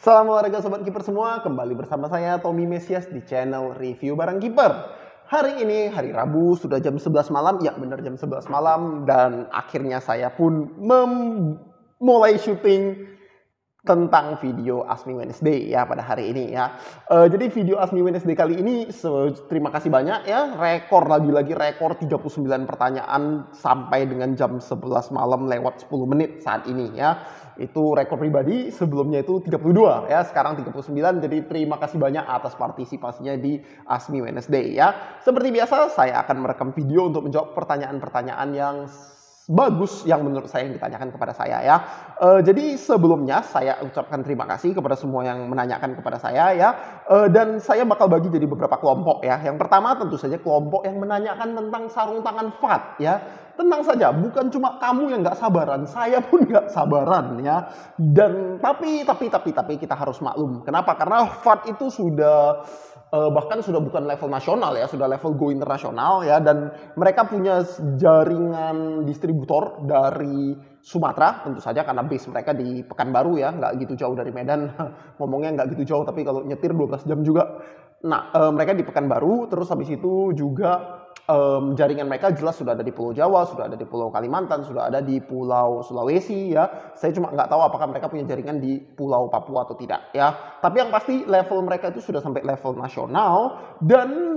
Salam olahraga sobat kiper semua, kembali bersama saya Tommy Mesias di channel review barang kiper. Hari ini hari Rabu sudah jam 11 malam, ya benar jam 11 malam, dan akhirnya saya pun mulai syuting tentang video Ask Me Wednesday ya pada hari ini ya. Jadi video Ask Me Wednesday kali ini terima kasih banyak ya, lagi-lagi rekor 39 pertanyaan sampai dengan jam 11 malam lewat 10 menit saat ini ya. Itu rekor pribadi, sebelumnya itu 32 ya, sekarang 39. Jadi terima kasih banyak atas partisipasinya di Ask Me Wednesday ya. Seperti biasa saya akan merekam video untuk menjawab pertanyaan-pertanyaan yang bagus yang menurut saya yang ditanyakan kepada saya ya. Jadi sebelumnya saya ucapkan terima kasih kepada semua yang menanyakan kepada saya ya. Dan saya bakal bagi jadi beberapa kelompok ya. Yang pertama tentu saja kelompok yang menanyakan tentang sarung tangan FAT ya. Tenang saja, bukan cuma kamu yang nggak sabaran, saya pun nggak sabaran ya. Dan tapi kita harus maklum. Kenapa? Karena FAT itu sudah bahkan sudah bukan level nasional ya, sudah level go internasional ya, dan mereka punya jaringan distributor dari Sumatera tentu saja karena base mereka di Pekanbaru ya, nggak gitu jauh dari Medan. Ngomongnya nggak gitu jauh tapi kalau nyetir 12 jam juga. Nah mereka di Pekanbaru, terus habis itu juga jaringan mereka jelas sudah ada di Pulau Jawa, sudah ada di Pulau Kalimantan, sudah ada di Pulau Sulawesi ya. Saya cuma nggak tahu apakah mereka punya jaringan di Pulau Papua atau tidak ya. Tapi yang pasti level mereka itu sudah sampai level nasional dan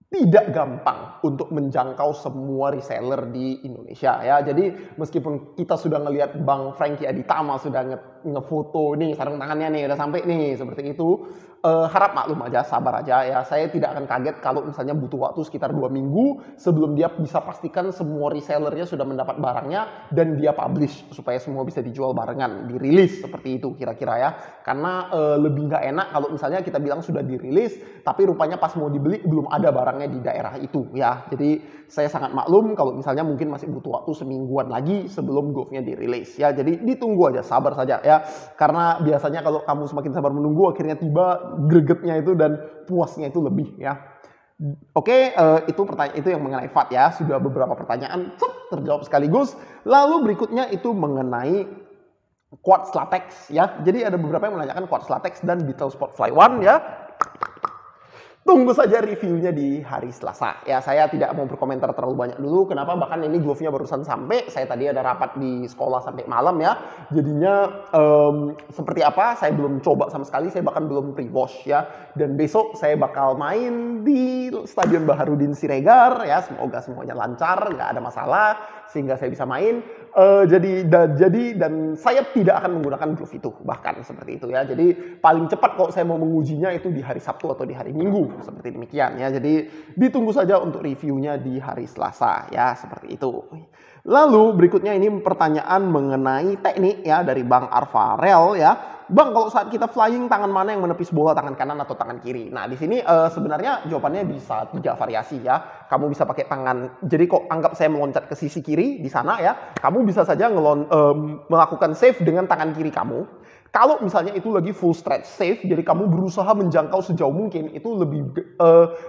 tidak gampang untuk menjangkau semua reseller di Indonesia ya. Jadi meskipun kita sudah ngelihat Bang Frankie Aditama sudah ngefoto nih sarung tangannya nih udah sampai nih seperti itu, harap maklum aja, sabar aja ya. Saya tidak akan kaget kalau misalnya butuh waktu sekitar 2 minggu sebelum dia bisa pastikan semua resellernya sudah mendapat barangnya dan dia publish supaya semua bisa dijual barengan, dirilis seperti itu kira-kira ya. Karena lebih nggak enak kalau misalnya kita bilang sudah dirilis tapi rupanya pas mau dibeli belum ada barangnya di daerah itu ya. Jadi saya sangat maklum kalau misalnya mungkin masih butuh waktu semingguan lagi sebelum Golfnya dirilis ya. Jadi ditunggu aja, sabar saja ya. Karena biasanya kalau kamu semakin sabar menunggu akhirnya tiba gregetnya itu dan puasnya itu lebih ya. Oke, itu pertanyaan itu yang mengenai FAT ya. Sudah beberapa pertanyaan terjawab sekaligus. Lalu berikutnya itu mengenai quartz latex ya. Jadi ada beberapa yang menanyakan quartz latex dan Beetle Sport Fly One ya. Tunggu saja reviewnya di hari Selasa. Ya, saya tidak mau berkomentar terlalu banyak dulu. Kenapa? Bahkan ini glove-nya barusan sampai. Saya tadi ada rapat di sekolah sampai malam ya. Jadinya seperti apa? Saya belum coba sama sekali. Saya bahkan belum pre-wash ya. Dan besok saya bakal main di Stadion Baharudin Siregar ya. Semoga semuanya lancar, nggak ada masalah sehingga saya bisa main. Dan saya tidak akan menggunakan glove itu bahkan seperti itu ya. Jadi paling cepat kalau saya mau mengujinya itu di hari Sabtu atau di hari Minggu seperti demikian ya. Jadi ditunggu saja untuk reviewnya di hari Selasa ya, seperti itu. Lalu berikutnya ini pertanyaan mengenai teknik ya dari Bang Arfarel ya. Bang, kalau saat kita flying tangan mana yang menepis bola, tangan kanan atau tangan kiri? Nah, di sini sebenarnya jawabannya bisa 3 variasi ya. Kamu bisa pakai tangan, jadi kok anggap saya meloncat ke sisi kiri di sana ya. Kamu bisa saja melakukan save dengan tangan kiri kamu. Kalau misalnya itu lagi full stretch save, jadi kamu berusaha menjangkau sejauh mungkin, itu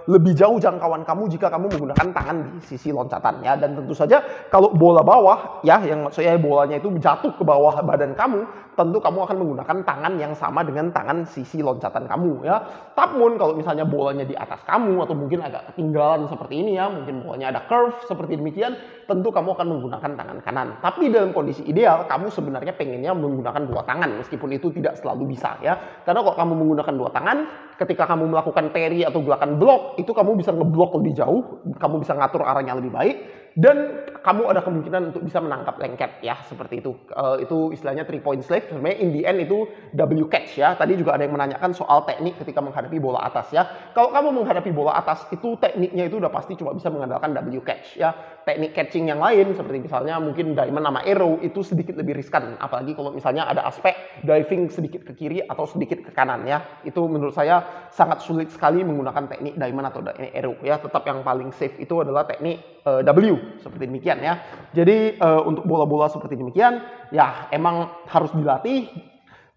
lebih jauh jangkauan kamu jika kamu menggunakan tangan di sisi loncatan ya. Dan tentu saja kalau bola bawah ya, yang maksudnya bolanya itu jatuh ke bawah badan kamu, tentu kamu akan menggunakan tangan yang sama dengan tangan sisi loncatan kamu ya. Namun kalau misalnya bolanya di atas kamu atau mungkin agak ketinggalan seperti ini ya, mungkin bolanya ada curve seperti demikian, tentu kamu akan menggunakan tangan kanan. Tapi dalam kondisi ideal, kamu sebenarnya pengennya menggunakan 2 tangan meskipun itu tidak selalu bisa ya. Karena kalau kamu menggunakan 2 tangan, ketika kamu melakukan parry atau gerakan block, itu kamu bisa ngeblok lebih jauh, kamu bisa ngatur arahnya lebih baik, dan kamu ada kemungkinan untuk bisa menangkap lengket ya, seperti itu. Itu istilahnya 3 point slave. Sebenarnya in the end itu W catch ya. Tadi juga ada yang menanyakan soal teknik ketika menghadapi bola atas ya. Kalau kamu menghadapi bola atas itu tekniknya itu udah pasti cuma bisa mengandalkan W catch ya. Teknik catching yang lain seperti misalnya mungkin diamond sama arrow itu sedikit lebih riskan, apalagi kalau misalnya ada aspek diving sedikit ke kiri atau sedikit ke kanan ya. Itu menurut saya sangat sulit sekali menggunakan teknik diamond atau arrow ya. Tetap yang paling safe itu adalah teknik W seperti demikian ya. Jadi untuk bola-bola seperti demikian ya emang harus dilatih,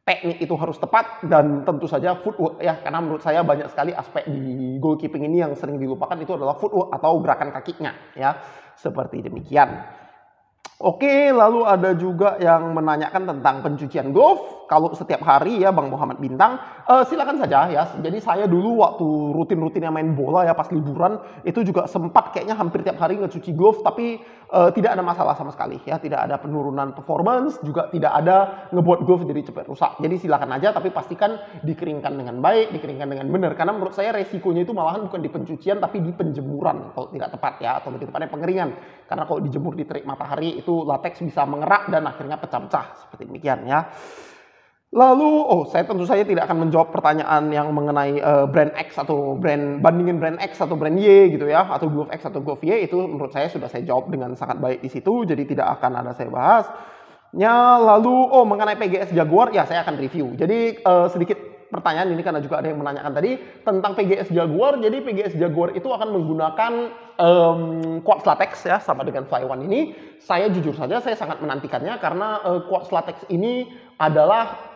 teknik itu harus tepat, dan tentu saja footwork ya, karena menurut saya banyak sekali aspek di goalkeeping ini yang sering dilupakan, itu adalah footwork atau gerakan kakinya ya, seperti demikian. Oke, lalu ada juga yang menanyakan tentang pencucian glove. Kalau setiap hari ya Bang Muhammad Bintang, silakan saja ya. Jadi saya dulu waktu rutin-rutinnya main bola ya pas liburan, itu juga sempat kayaknya hampir tiap hari ngecuci glove, tapi tidak ada masalah sama sekali ya. Tidak ada penurunan performance, juga tidak ada ngebuat glove jadi cepat rusak. Jadi silakan aja, tapi pastikan dikeringkan dengan baik, dikeringkan dengan benar. Karena menurut saya resikonya itu malahan bukan di pencucian, tapi di penjemuran kalau tidak tepat ya, atau lebih tepatnya pengeringan. Karena kalau dijemur di terik matahari itu latex bisa mengerak dan akhirnya pecah-pecah seperti demikian ya. Lalu, saya tentu saja tidak akan menjawab pertanyaan yang mengenai brand X atau bandingin brand X atau brand Y gitu ya, atau glove X atau glove Y. Itu menurut saya sudah saya jawab dengan sangat baik di situ, jadi tidak akan ada saya bahas. Ya, lalu mengenai PGS Jaguar ya saya akan review. Jadi sedikit pertanyaan ini karena juga ada yang menanyakan tadi tentang PGS Jaguar. Jadi PGS Jaguar itu akan menggunakan quartz latex ya, sama dengan Fly One ini. Saya jujur saja saya sangat menantikannya karena quartz latex ini adalah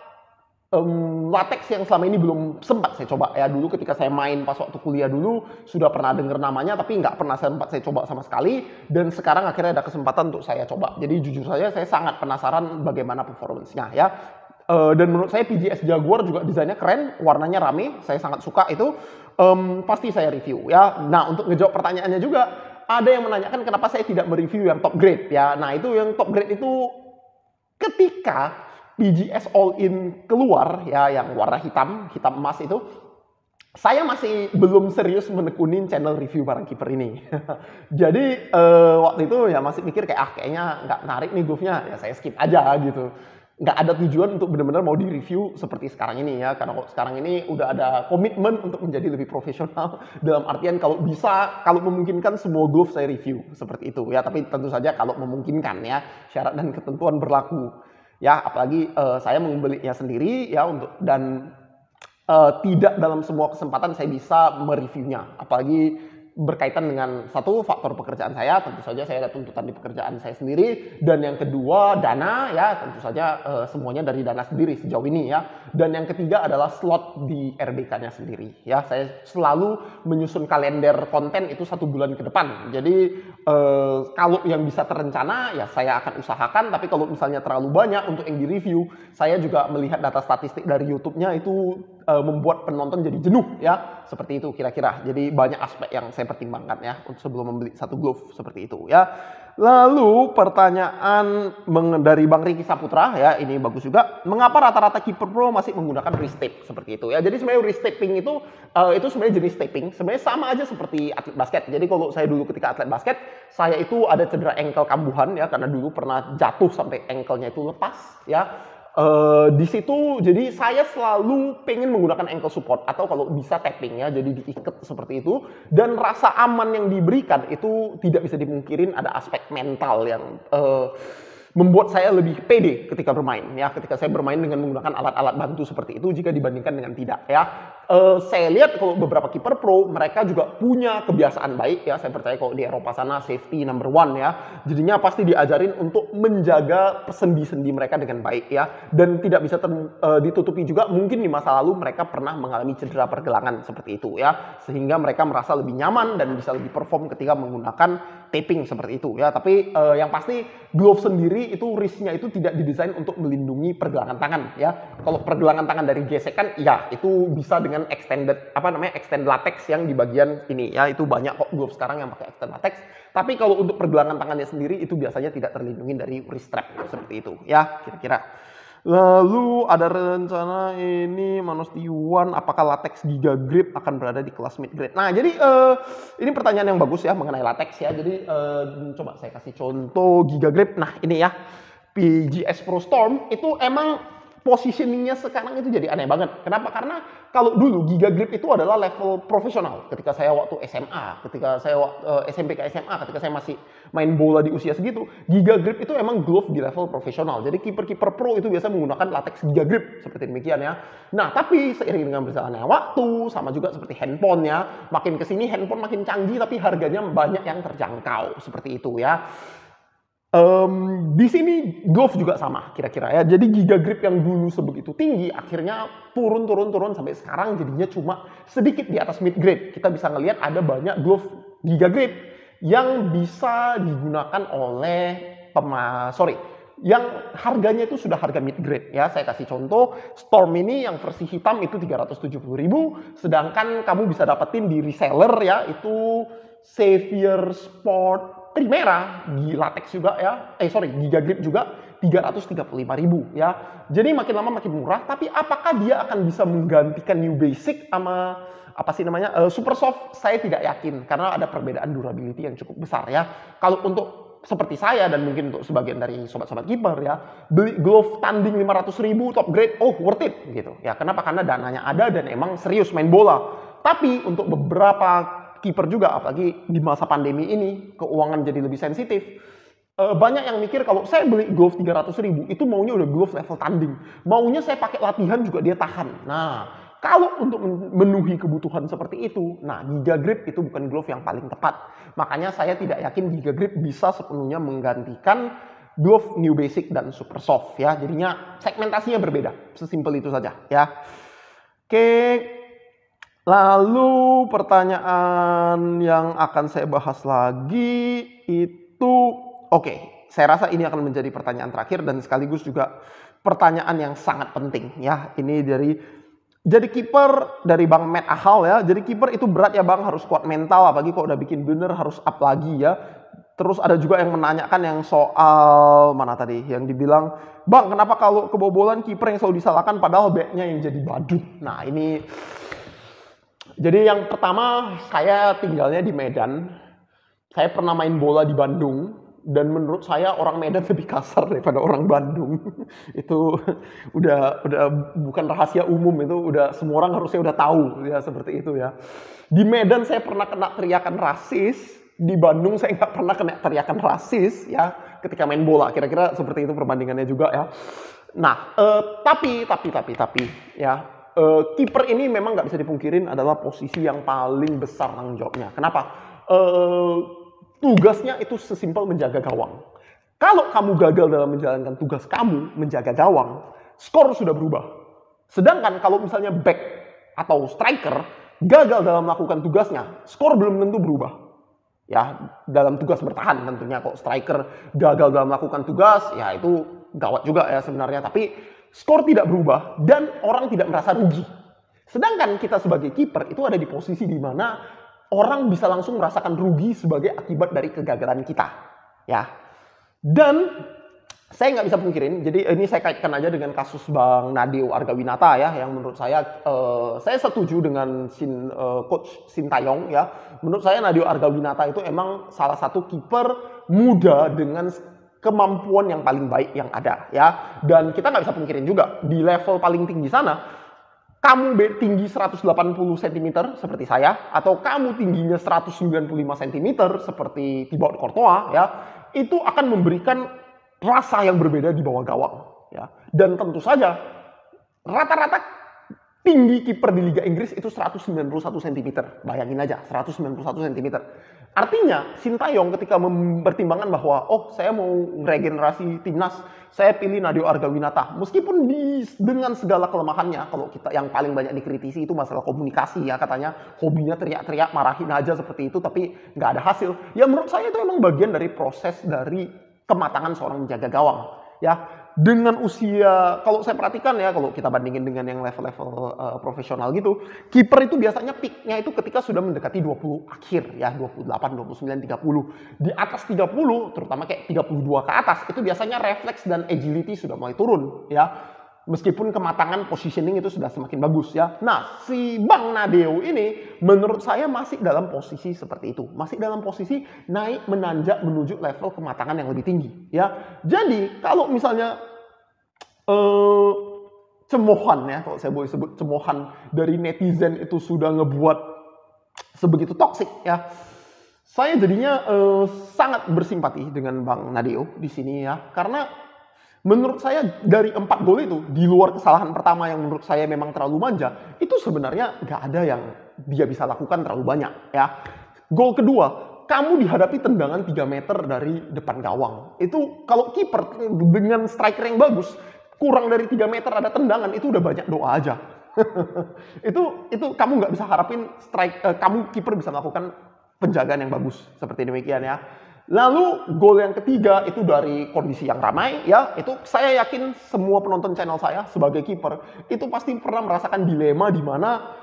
latex yang selama ini belum sempat saya coba ya. Dulu ketika saya main pas waktu kuliah dulu sudah pernah dengar namanya, tapi nggak pernah sempat saya coba sama sekali, dan sekarang akhirnya ada kesempatan untuk saya coba. Jadi jujur saja saya sangat penasaran bagaimana performance-nya ya. Dan menurut saya PGS Jaguar juga desainnya keren, warnanya rame, saya sangat suka itu. Pasti saya review ya. Nah, untuk ngejawab pertanyaannya juga ada yang menanyakan kenapa saya tidak mereview yang top grade ya. Nah, itu yang top grade itu ketika PGS All In keluar ya, yang warna hitam emas itu, saya masih belum serius menekunin channel review barang kiper ini. Jadi waktu itu ya masih mikir kayak kayaknya nggak menarik nih glove-nya, ya saya skip aja gitu. Nggak ada tujuan untuk benar-benar mau di-review seperti sekarang ini ya, karena kok sekarang ini udah ada komitmen untuk menjadi lebih profesional, dalam artian kalau bisa, kalau memungkinkan semua glove saya review seperti itu ya, tapi tentu saja kalau memungkinkan ya, syarat dan ketentuan berlaku. Ya, apalagi saya membelinya sendiri ya, dan tidak dalam semua kesempatan saya bisa mereviewnya. Apalagi berkaitan dengan satu faktor pekerjaan saya, tentu saja saya ada tuntutan di pekerjaan saya sendiri, dan yang kedua dana ya, tentu saja semuanya dari dana sendiri sejauh ini ya, dan yang ketiga adalah slot di RBK-nya sendiri ya. Saya selalu menyusun kalender konten itu 1 bulan ke depan, jadi kalau yang bisa terencana ya saya akan usahakan, tapi kalau misalnya terlalu banyak untuk yang di-review, saya juga melihat data statistik dari YouTube-nya itu membuat penonton jadi jenuh ya, seperti itu kira-kira. Jadi banyak aspek yang saya pertimbangkan ya sebelum membeli satu glove seperti itu ya. Lalu pertanyaan dari Bang Riki Saputra ya, ini bagus juga. Mengapa rata-rata keeper pro masih menggunakan wrist tape seperti itu ya? Jadi sebenarnya wrist taping itu sebenarnya jenis taping sebenarnya sama aja seperti atlet basket. Jadi kalau saya dulu ketika atlet basket, saya itu ada cedera ankle kambuhan ya, karena dulu pernah jatuh sampai ankle-nya itu lepas ya. Di situ jadi saya selalu pengen menggunakan ankle support atau kalau bisa tapping ya, jadi diikat seperti itu, dan rasa aman yang diberikan itu tidak bisa dimungkirin ada aspek mental yang membuat saya lebih pede ketika bermain ya, ketika saya bermain dengan menggunakan alat-alat bantu seperti itu jika dibandingkan dengan tidak ya. Saya lihat kalau beberapa kiper pro mereka juga punya kebiasaan baik ya, saya percaya kalau di Eropa sana safety number one ya, jadinya pasti diajarin untuk menjaga sendi-sendi mereka dengan baik ya, dan tidak bisa ditutupi juga mungkin di masa lalu mereka pernah mengalami cedera pergelangan seperti itu ya, sehingga mereka merasa lebih nyaman dan bisa lebih perform ketika menggunakan taping seperti itu ya. Tapi yang pasti glove sendiri itu wristnya itu tidak didesain untuk melindungi pergelangan tangan ya. Kalau pergelangan tangan dari gesekan ya itu bisa dengan extend latex yang di bagian ini ya, itu banyak kok glove sekarang yang pakai extend latex. Tapi kalau untuk pergelangan tangannya sendiri itu biasanya tidak terlindungi dari wrist strap seperti itu ya kira-kira. Lalu ada rencana ini Manustiwan, apakah latex Giga Grip akan berada di kelas mid grade? Nah, jadi ini pertanyaan yang bagus ya mengenai latex ya. Jadi coba saya kasih contoh Giga Grip. Nah, ini ya PGS Pro Storm itu emang positioningnya sekarang itu jadi aneh banget. Kenapa? Karena kalau dulu Giga Grip itu adalah level profesional. Ketika saya waktu SMA, ketika saya SMP ke SMA, ketika saya masih main bola di usia segitu, Giga Grip itu emang glove di level profesional. Jadi kiper-kiper pro itu biasa menggunakan latex Giga Grip seperti demikian ya. Nah, tapi seiring dengan berjalannya waktu, sama juga seperti handphone ya, makin kesini handphone makin canggih tapi harganya banyak yang terjangkau seperti itu ya. Di sini glove juga sama kira-kira ya. Jadi Giga Grip yang dulu sebegitu tinggi akhirnya turun sampai sekarang jadinya cuma sedikit di atas mid grade. Kita bisa ngelihat ada banyak glove Giga Grip yang bisa digunakan oleh yang harganya itu sudah harga mid grade ya. Saya kasih contoh, Storm ini yang versi hitam itu 370.000, sedangkan kamu bisa dapetin di reseller ya itu Xavier Sport Primera di latex juga ya. Giga Grip juga 335.000 ya. Jadi makin lama makin murah, tapi apakah dia akan bisa menggantikan New Basic sama Super Soft? Saya tidak yakin karena ada perbedaan durability yang cukup besar ya. Kalau untuk seperti saya dan mungkin untuk sebagian dari sobat-sobat kiper ya, beli glove tanding 500.000 top grade, worth it gitu ya. Kenapa? Karena dananya ada dan emang serius main bola. Tapi untuk beberapa kiper juga, apalagi di masa pandemi ini keuangan jadi lebih sensitif, banyak yang mikir kalau saya beli glove 300.000 itu maunya udah glove level tanding, maunya saya pakai latihan juga dia tahan. Nah, kalau untuk memenuhi kebutuhan seperti itu, Giga Grip itu bukan glove yang paling tepat. Makanya saya tidak yakin Giga Grip bisa sepenuhnya menggantikan glove New Basic dan Super Soft ya. Jadinya segmentasinya berbeda. Sesimpel itu saja ya. Oke. Lalu pertanyaan yang akan saya bahas lagi itu, saya rasa ini akan menjadi pertanyaan terakhir dan sekaligus juga pertanyaan yang sangat penting ya. Ini jadi kiper dari Bang Matt Ahal ya. Jadi kiper itu berat ya Bang, harus kuat mental, apalagi kalau udah bikin bener harus up lagi ya. Terus ada juga yang menanyakan yang soal mana tadi yang dibilang, Bang kenapa kalau kebobolan kiper yang selalu disalahkan padahal backnya yang jadi badut. Nah ini, jadi yang pertama, saya tinggalnya di Medan. Saya pernah main bola di Bandung. Dan menurut saya orang Medan lebih kasar daripada orang Bandung. Itu udah bukan rahasia umum, itu udah semua orang harusnya udah tahu ya, seperti itu ya. Di Medan saya pernah kena teriakan rasis, di Bandung saya nggak pernah kena teriakan rasis ya ketika main bola. Kira-kira seperti itu perbandingannya juga ya. Nah, tapi ya, kiper ini memang nggak bisa dipungkirin adalah posisi yang paling besar tanggung jawabnya. Kenapa? Tugasnya itu sesimpel menjaga gawang. Kalau kamu gagal dalam menjalankan tugas kamu menjaga gawang, skor sudah berubah. Sedangkan kalau misalnya back atau striker gagal dalam melakukan tugasnya, skor belum tentu berubah. Ya, dalam tugas bertahan tentunya. Kok striker gagal dalam melakukan tugas, ya itu gawat juga ya sebenarnya. Tapi skor tidak berubah dan orang tidak merasa rugi. Sedangkan kita sebagai kiper itu ada di posisi di mana orang bisa langsung merasakan rugi sebagai akibat dari kegagalan kita, ya. Dan saya nggak bisa pungkirin, jadi ini saya kaitkan aja dengan kasus Bang Nadeo Argawinata ya, yang menurut saya setuju dengan Coach Sintayong ya. Menurut saya Nadeo Argawinata itu emang salah satu kiper muda dengan kemampuan yang paling baik yang ada ya. Dan kita nggak bisa pungkirin juga di level paling tinggi sana, kamu tinggi 180 cm seperti saya, atau kamu tingginya 195 cm seperti Thibaut Courtois ya, itu akan memberikan rasa yang berbeda di bawah gawang ya. Dan tentu saja rata-rata tinggi kiper di Liga Inggris itu 191 cm. Bayangin aja, 191 cm. Artinya, Sintayong ketika mempertimbangkan bahwa saya mau regenerasi timnas, saya pilih Nadeo Argawinata. Meskipun dengan segala kelemahannya, kalau kita yang paling banyak dikritisi itu masalah komunikasi ya, katanya hobinya teriak-teriak, marahin aja seperti itu, tapi nggak ada hasil. Ya menurut saya itu emang bagian dari proses dari kematangan seorang menjaga gawang. Ya, dengan usia, kalau saya perhatikan ya, kalau kita bandingin dengan yang level-level profesional gitu, kiper itu biasanya peaknya itu ketika sudah mendekati 20 akhir ya, 28, 29, 30. Di atas 30, terutama kayak 32 ke atas, itu biasanya refleks dan agility sudah mulai turun ya. Meskipun kematangan positioning itu sudah semakin bagus ya. Nah, si Bang Nadeo ini menurut saya masih dalam posisi seperti itu. Masih dalam posisi naik menanjak menuju level kematangan yang lebih tinggi ya. Jadi, kalau misalnya cemohan ya, kalau saya boleh sebut cemohan dari netizen itu sudah ngebuat sebegitu toksik ya. Saya jadinya sangat bersimpati dengan Bang Nadeo di sini ya. Karena menurut saya dari 4 gol itu, di luar kesalahan pertama yang menurut saya memang terlalu manja, itu sebenarnya nggak ada yang dia bisa lakukan terlalu banyak ya. Gol kedua, kamu dihadapi tendangan 3 meter dari depan gawang. Itu kalau kiper dengan striker yang bagus, kurang dari 3 meter ada tendangan, itu udah banyak doa aja. itu kamu nggak bisa harapin kamu kiper bisa melakukan penjagaan yang bagus seperti demikian ya. Lalu gol yang ketiga itu dari kondisi yang ramai ya, itu saya yakin semua penonton channel saya sebagai kiper itu pasti pernah merasakan dilema di mana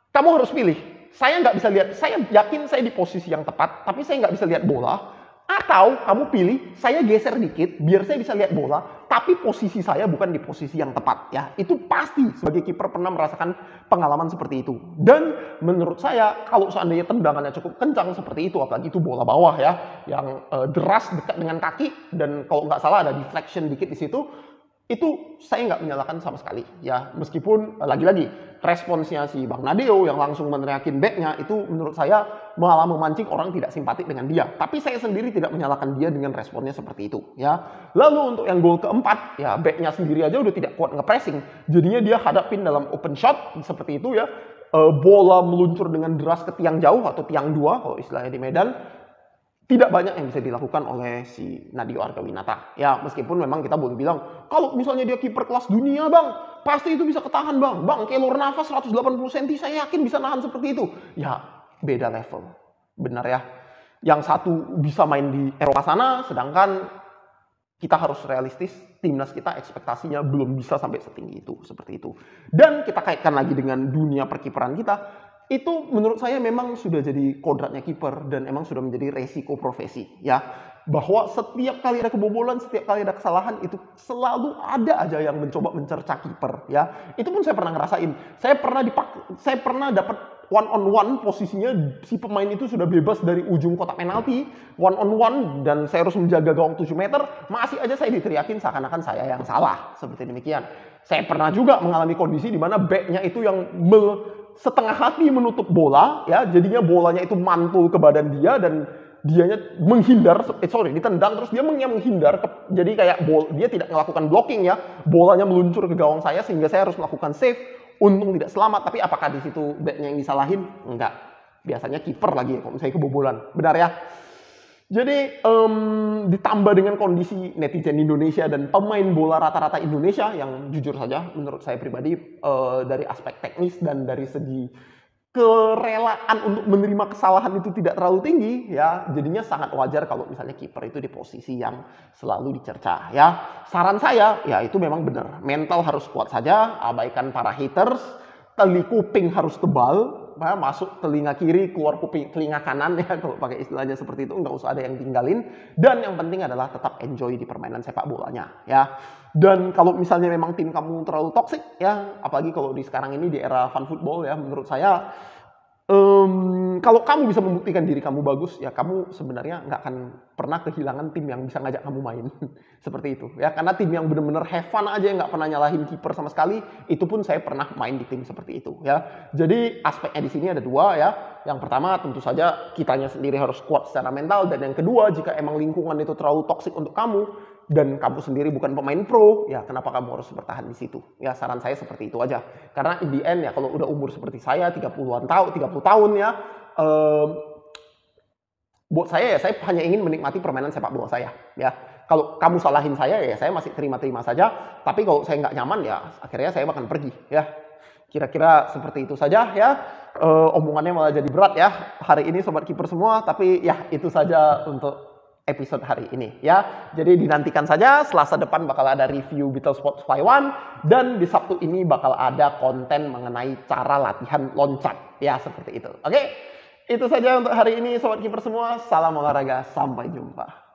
kamu harus pilih. Saya nggak bisa lihat, saya yakin saya di posisi yang tepat, tapi saya nggak bisa lihat bola. Atau kamu pilih, saya geser dikit, biar saya bisa lihat bola, tapi posisi saya bukan di posisi yang tepat. Ya, itu pasti sebagai kiper pernah merasakan pengalaman seperti itu. Dan menurut saya, kalau seandainya tendangannya cukup kencang seperti itu, apalagi itu bola bawah ya, yang deras dekat dengan kaki, dan kalau nggak salah ada deflection dikit di situ, itu saya nggak menyalahkan sama sekali ya, meskipun lagi-lagi responsnya si Bang Nadeo yang langsung meneriakin backnya itu menurut saya malah memancing orang tidak simpatik dengan dia, tapi saya sendiri tidak menyalahkan dia dengan responnya seperti itu ya. Lalu untuk yang gol keempat ya, backnya sendiri aja udah tidak kuat nge-pressing, jadinya dia hadapin dalam open shot seperti itu ya, bola meluncur dengan deras ke tiang jauh atau tiang dua kalau istilahnya di Medan. Tidak banyak yang bisa dilakukan oleh si Nadeo Argawinata. Ya, meskipun memang kita boleh bilang, kalau misalnya dia kiper kelas dunia, Bang, pasti itu bisa ketahan, Bang. Bang, Keylor Navas 180 cm, saya yakin bisa nahan seperti itu. Ya, beda level. Benar ya. Yang satu bisa main di Eropa sana, sedangkan kita harus realistis, timnas kita ekspektasinya belum bisa sampai setinggi itu, seperti itu. Dan kita kaitkan lagi dengan dunia perkiperan kita, itu menurut saya memang sudah jadi kodratnya kiper dan emang sudah menjadi resiko profesi ya, bahwa setiap kali ada kebobolan, setiap kali ada kesalahan itu selalu ada aja yang mencoba mencerca kiper ya. Itu pun saya pernah ngerasain. Saya pernah dapat one on one, posisinya si pemain itu sudah bebas dari ujung kotak penalti, one on one, dan saya harus menjaga gawang 7 meter, masih aja saya diteriakin seakan-akan saya yang salah, seperti demikian. Saya pernah juga mengalami kondisi di mana backnya itu yang setengah hati menutup bola ya, jadinya bolanya itu mantul ke badan dia dan dianya menghindar, ditendang terus dia menghindar, jadi kayak dia tidak melakukan blocking ya, bolanya meluncur ke gawang saya sehingga saya harus melakukan save. Untung tidak selamat, tapi apakah di situ backnya yang disalahin? Enggak, biasanya kiper lagi ya kalau misalnya kebobolan, benar ya. Jadi ditambah dengan kondisi netizen Indonesia dan pemain bola rata-rata Indonesia yang jujur saja menurut saya pribadi dari aspek teknis dan dari segi kerelaan untuk menerima kesalahan itu tidak terlalu tinggi ya, jadinya sangat wajar kalau misalnya kiper itu di posisi yang selalu dicerca ya. Saran saya ya itu memang benar, mental harus kuat saja, abaikan para haters, tali kuping harus tebal, masuk telinga kiri, keluar kuping telinga kanan ya, kalau pakai istilahnya seperti itu, nggak usah ada yang tinggalin. Dan yang penting adalah tetap enjoy di permainan sepak bolanya ya. Dan kalau misalnya memang tim kamu terlalu toksik ya, apalagi kalau di sekarang ini di era fun football ya, menurut saya kalau kamu bisa membuktikan diri kamu bagus ya, kamu sebenarnya nggak akan pernah kehilangan tim yang bisa ngajak kamu main seperti itu ya, karena tim yang benar-benar have fun aja, nggak pernah nyalahin kiper sama sekali, itu pun saya pernah main di tim seperti itu ya. Jadi aspeknya di sini ada dua ya. Yang pertama tentu saja kitanya sendiri harus kuat secara mental, dan yang kedua jika emang lingkungan itu terlalu toksik untuk kamu dan kamu sendiri bukan pemain pro, ya kenapa kamu harus bertahan di situ? Ya saran saya seperti itu aja. Karena in the end ya, kalau udah umur seperti saya 30 tahun ya, buat saya ya, saya hanya ingin menikmati permainan sepak bola saya ya. Kalau kamu salahin saya ya saya masih terima-terima saja, tapi kalau saya nggak nyaman ya akhirnya saya akan pergi ya. Kira-kira seperti itu saja ya. Omongannya malah jadi berat ya hari ini sobat kiper semua, tapi ya itu saja untuk episode hari ini ya. Jadi dinantikan saja, Selasa depan bakal ada review Beetlesport Fly One, dan di Sabtu ini bakal ada konten mengenai cara latihan loncat ya, seperti itu. Oke, itu saja untuk hari ini sobat kiper semua. Salam olahraga, sampai jumpa.